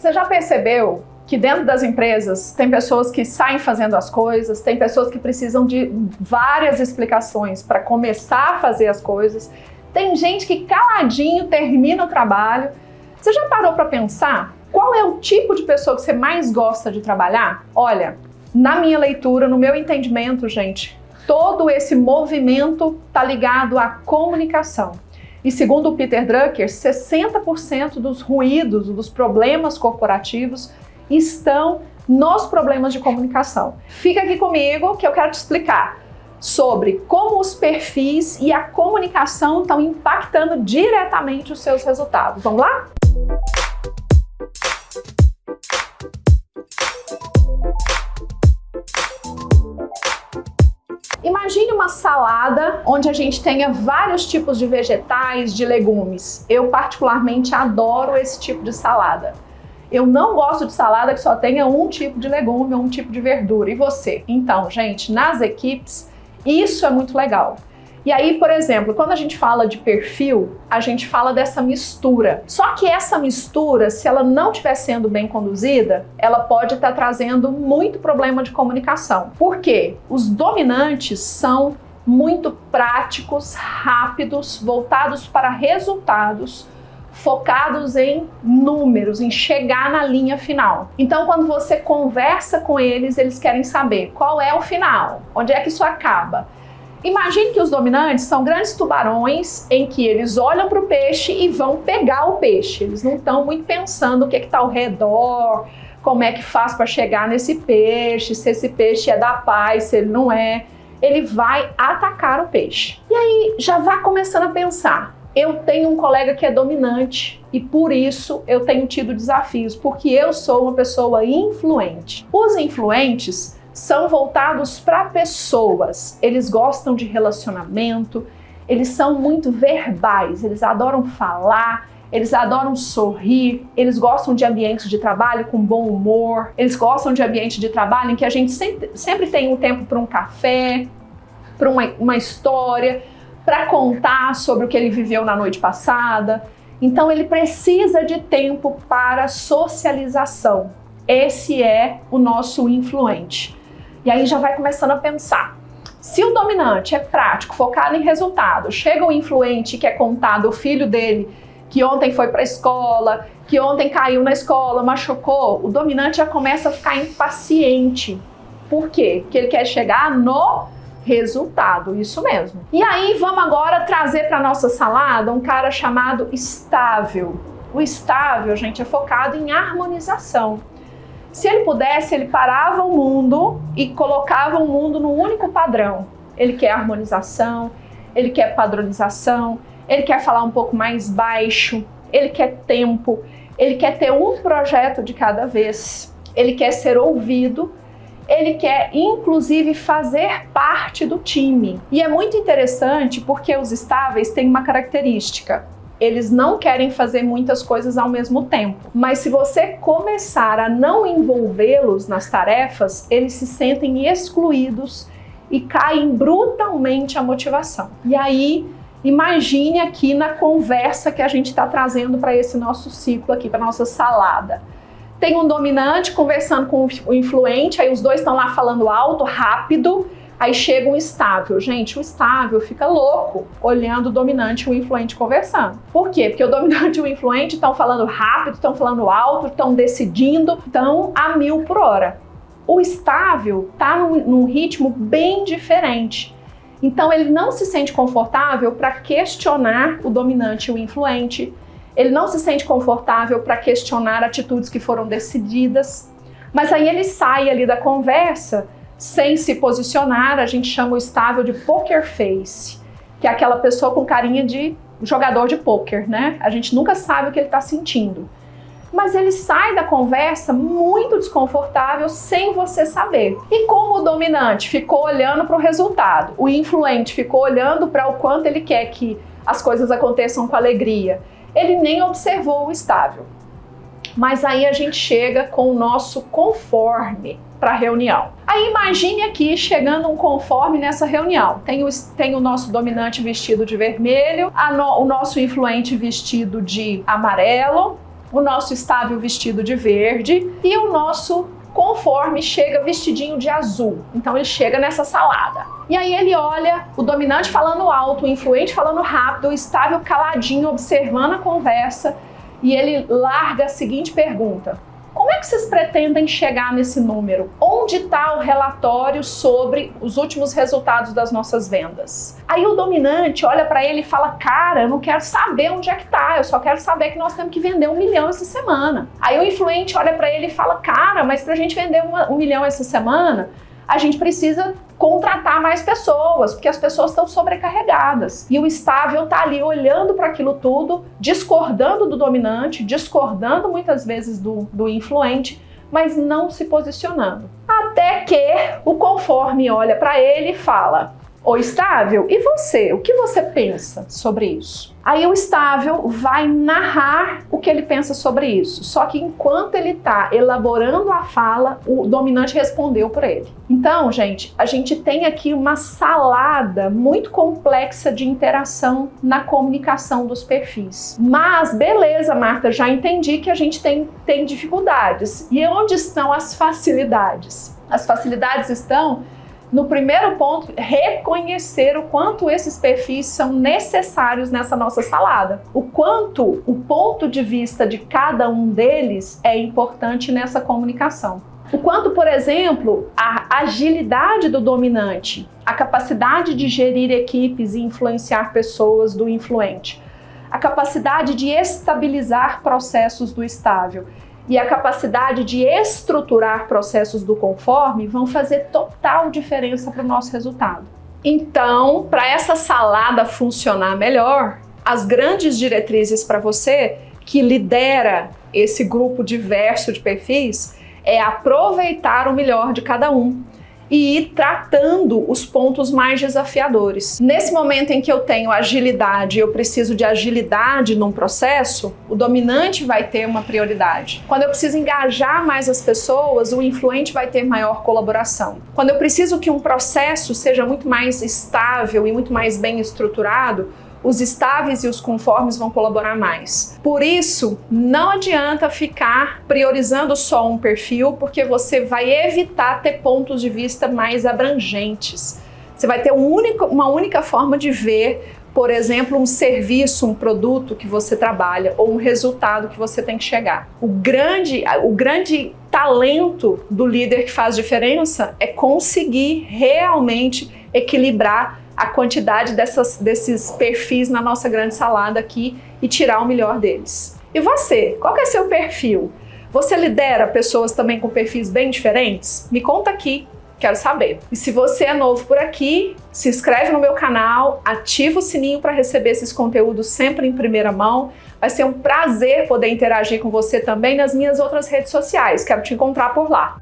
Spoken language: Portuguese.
Você já percebeu que dentro das empresas tem pessoas que saem fazendo as coisas, tem pessoas que precisam de várias explicações para começar a fazer as coisas, tem gente que caladinho termina o trabalho. Você já parou para pensar qual é o tipo de pessoa que você mais gosta de trabalhar? Olha, na minha leitura, no meu entendimento, gente, todo esse movimento está ligado à comunicação. E segundo o Peter Drucker, 60% dos ruídos, dos problemas corporativos estão nos problemas de comunicação. Fica aqui comigo que eu quero te explicar sobre como os perfis e a comunicação estão impactando diretamente os seus resultados. Vamos lá? Imagine uma salada onde a gente tenha vários tipos de vegetais, de legumes. Eu particularmente adoro esse tipo de salada. Eu não gosto de salada que só tenha um tipo de legume ou um tipo de verdura. E você? Então, gente, nas equipes, isso é muito legal. E aí, por exemplo, quando a gente fala de perfil, a gente fala dessa mistura. Só que essa mistura, se ela não estiver sendo bem conduzida, ela pode estar trazendo muito problema de comunicação. Por quê? Os dominantes são muito práticos, rápidos, voltados para resultados, focados em números, em chegar na linha final. Então, quando você conversa com eles, eles querem saber qual é o final, onde é que isso acaba. Imagine que os dominantes são grandes tubarões em que eles olham para o peixe e vão pegar o peixe. Eles não estão muito pensando o que está ao redor, como é que faz para chegar nesse peixe, se esse peixe é da paz, se ele não é. Ele vai atacar o peixe. E aí já vai começando a pensar, eu tenho um colega que é dominante e por isso eu tenho tido desafios, porque eu sou uma pessoa influente. Os influentes são voltados para pessoas, eles gostam de relacionamento, eles são muito verbais, eles adoram falar, eles adoram sorrir, eles gostam de ambientes de trabalho com bom humor, eles gostam de ambiente de trabalho em que a gente sempre tem um tempo para um café, para uma história, para contar sobre o que ele viveu na noite passada. Então ele precisa de tempo para socialização. Esse é o nosso influente. E aí já vai começando a pensar, se o dominante é prático, focado em resultado, chega o influente que é contar do filho dele, que ontem foi para a escola, que ontem caiu na escola, machucou, o dominante já começa a ficar impaciente. Por quê? Porque ele quer chegar no resultado, isso mesmo. E aí vamos agora trazer para nossa salada um cara chamado estável. O estável, gente, é focado em harmonização. Se ele pudesse, ele parava o mundo e colocava o mundo num único padrão. Ele quer harmonização, ele quer padronização, ele quer falar um pouco mais baixo, ele quer tempo, ele quer ter um projeto de cada vez, ele quer ser ouvido, ele quer inclusive fazer parte do time. E é muito interessante porque os estáveis têm uma característica. Eles não querem fazer muitas coisas ao mesmo tempo. Mas se você começar a não envolvê-los nas tarefas, eles se sentem excluídos e caem brutalmente a motivação. E aí, imagine aqui na conversa que a gente está trazendo para esse nosso ciclo aqui, para nossa salada. Tem um dominante conversando com o influente, aí os dois estão lá falando alto, rápido. Aí chega um estável. Gente, o estável fica louco olhando o dominante e o influente conversando. Por quê? Porque o dominante e o influente estão falando rápido, estão falando alto, estão decidindo, estão a 1000 por hora. O estável está num ritmo bem diferente. Então ele não se sente confortável para questionar o dominante e o influente. Ele não se sente confortável para questionar atitudes que foram decididas. Mas aí ele sai ali da conversa sem se posicionar. A gente chama o estável de poker face, que é aquela pessoa com carinha de jogador de pôquer, né? A gente nunca sabe o que ele está sentindo. Mas ele sai da conversa muito desconfortável sem você saber. E como o dominante ficou olhando para o resultado, o influente ficou olhando para o quanto ele quer que as coisas aconteçam com alegria, ele nem observou o estável. Mas aí a gente chega com o nosso conforme para a reunião. Aí imagine aqui chegando um conforme nessa reunião. Tem o nosso dominante vestido de vermelho, o nosso influente vestido de amarelo, o nosso estável vestido de verde e o nosso conforme chega vestidinho de azul. Então ele chega nessa salada. E aí ele olha o dominante falando alto, o influente falando rápido, o estável caladinho, observando a conversa, e ele larga a seguinte pergunta: como é que vocês pretendem chegar nesse número? Onde está o relatório sobre os últimos resultados das nossas vendas? Aí o dominante olha para ele e fala: cara, eu não quero saber onde é que tá, eu só quero saber que nós temos que vender 1 milhão essa semana. Aí o influente olha para ele e fala: cara, mas para a gente vender 1 milhão essa semana, a gente precisa contratar mais pessoas, porque as pessoas estão sobrecarregadas. E o estável está ali olhando para aquilo tudo, discordando do dominante, discordando muitas vezes do influente, mas não se posicionando. Até que o conforme olha para ele e fala: ô estável, e você? O que você pensa sobre isso? Aí o estável vai narrar o que ele pensa sobre isso. Só que enquanto ele está elaborando a fala, o dominante respondeu por ele. Então, gente, a gente tem aqui uma salada muito complexa de interação na comunicação dos perfis. Mas, beleza, Marta, já entendi que a gente tem dificuldades. E onde estão as facilidades? As facilidades estão no primeiro ponto, reconhecer o quanto esses perfis são necessários nessa nossa salada. O quanto o ponto de vista de cada um deles é importante nessa comunicação. O quanto, por exemplo, a agilidade do dominante, a capacidade de gerir equipes e influenciar pessoas do influente, a capacidade de estabilizar processos do estável e a capacidade de estruturar processos do conforme vão fazer total diferença para o nosso resultado. Então, para essa salada funcionar melhor, as grandes diretrizes para você que lidera esse grupo diverso de perfis é aproveitar o melhor de cada um e ir tratando os pontos mais desafiadores. Nesse momento em que eu tenho agilidade, eu preciso de agilidade num processo, o dominante vai ter uma prioridade. Quando eu preciso engajar mais as pessoas, o influente vai ter maior colaboração. Quando eu preciso que um processo seja muito mais estável e muito mais bem estruturado, os estáveis e os conformes vão colaborar mais. Por isso, não adianta ficar priorizando só um perfil, porque você vai evitar ter pontos de vista mais abrangentes. Você vai ter uma única forma de ver, por exemplo, um serviço, um produto que você trabalha ou um resultado que você tem que chegar. O grande talento do líder que faz diferença é conseguir realmente equilibrar a quantidade desses perfis na nossa grande salada aqui e tirar o melhor deles. E você? Qual que é seu perfil? Você lidera pessoas também com perfis bem diferentes? Me conta aqui, quero saber. E se você é novo por aqui, se inscreve no meu canal, ativa o sininho para receber esses conteúdos sempre em primeira mão. Vai ser um prazer poder interagir com você também nas minhas outras redes sociais. Quero te encontrar por lá.